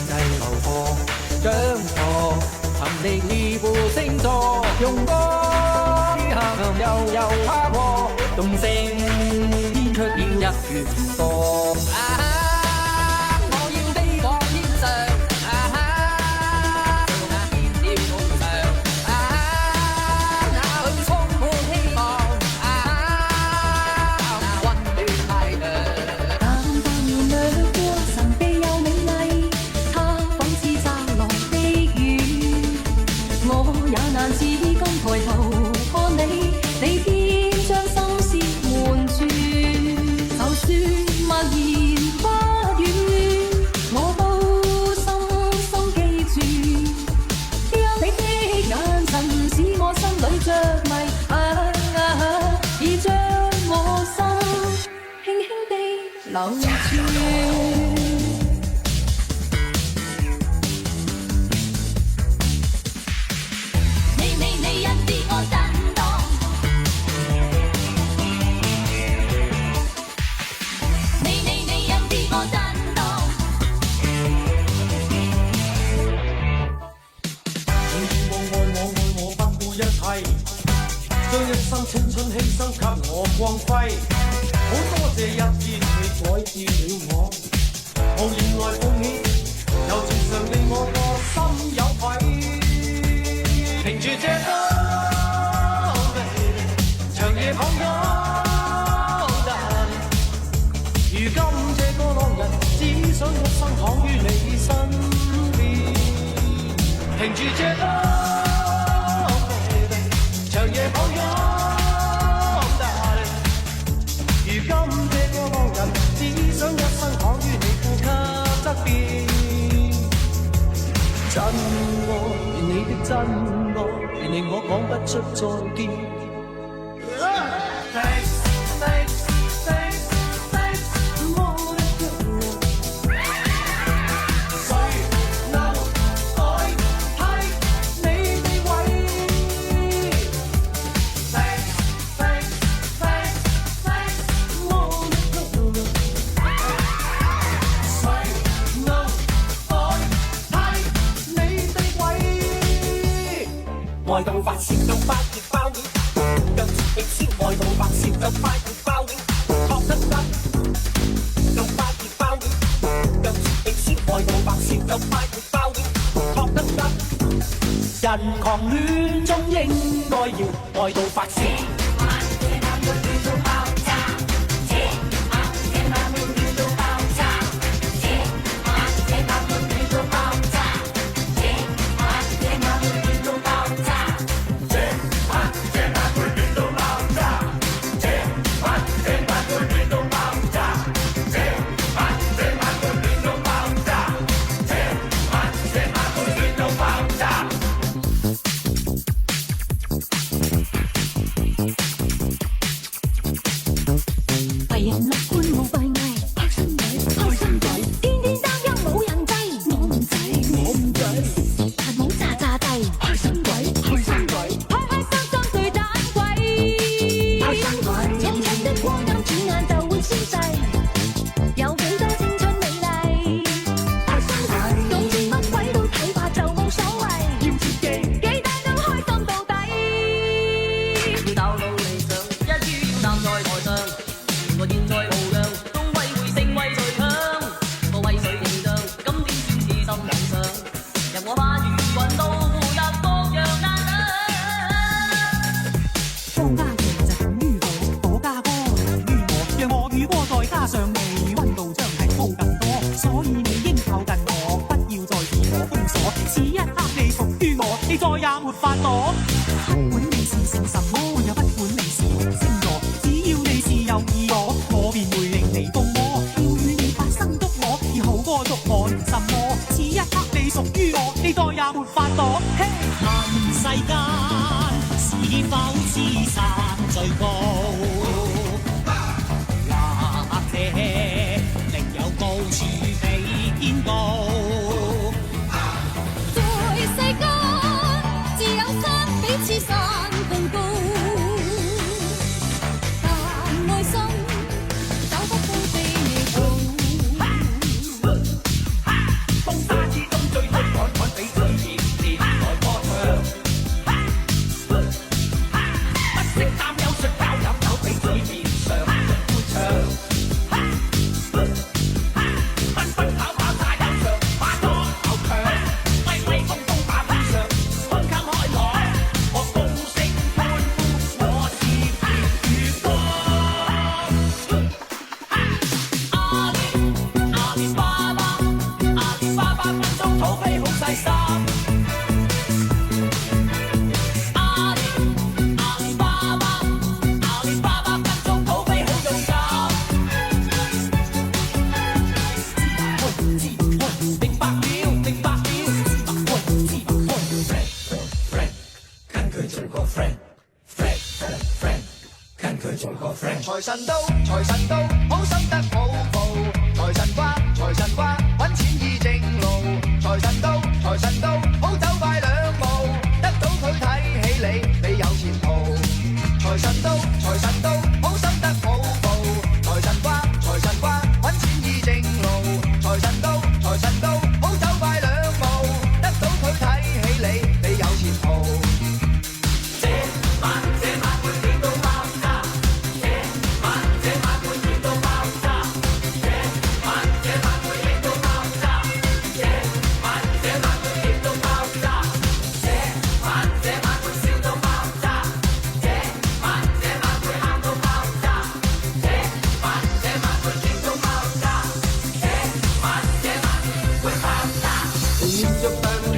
計流貨，將錯尋覓二部星座，用歌於黑暗悠跨過，動聲編出點一段歌。我要飛往天上，做那變調夢想，那裏充滿希望，那溫暖太陽。淡淡然掠過，神秘又美麗，它仿似擲落的雨，我也難自禁抬頭看你，你偏將心事瞞住。就算默然不語，我都深深記住，因你的眼神使我心裏着迷，已將我心輕輕地留住。你因自我震盪，你因自我震盪。你愛我不顧一切，將一生青春犧牲給我光輝。好多謝一天你改變了我，無言來奉獻，柔情常令我個心有愧。停住這歌，長夜抱擁，如今這個浪人只想一生躺於你身邊。停住這歌，長夜抱擁，如今這個浪人只想一生躺於你呼吸側邊。真愛，連你的真愛，連令我講不出再見。愛到發燒就快熱爆了，讓自己先愛到發燒就快熱爆了，學得得就快熱爆了，讓自己先愛到發燒就快熱爆了，學得得人狂戀中應該要愛到發燒。8分鐘肚皮好細心。阿里巴巴分鐘肚皮好勇敢。明白了，明白了，friend，跟佢做個 friend，跟佢做個 friend。財神到，財神到，好心得好報。財神瓜，財神瓜，揾錢易正路。財神到，財神到，好走快兩步。得到佢睇起你，你有前途。財神到，財神到，好心得好報。財神瓜，財神瓜，揾錢易正路。財神到，財神到，好走快兩步。得到佢睇起你，你有前途。連着大夢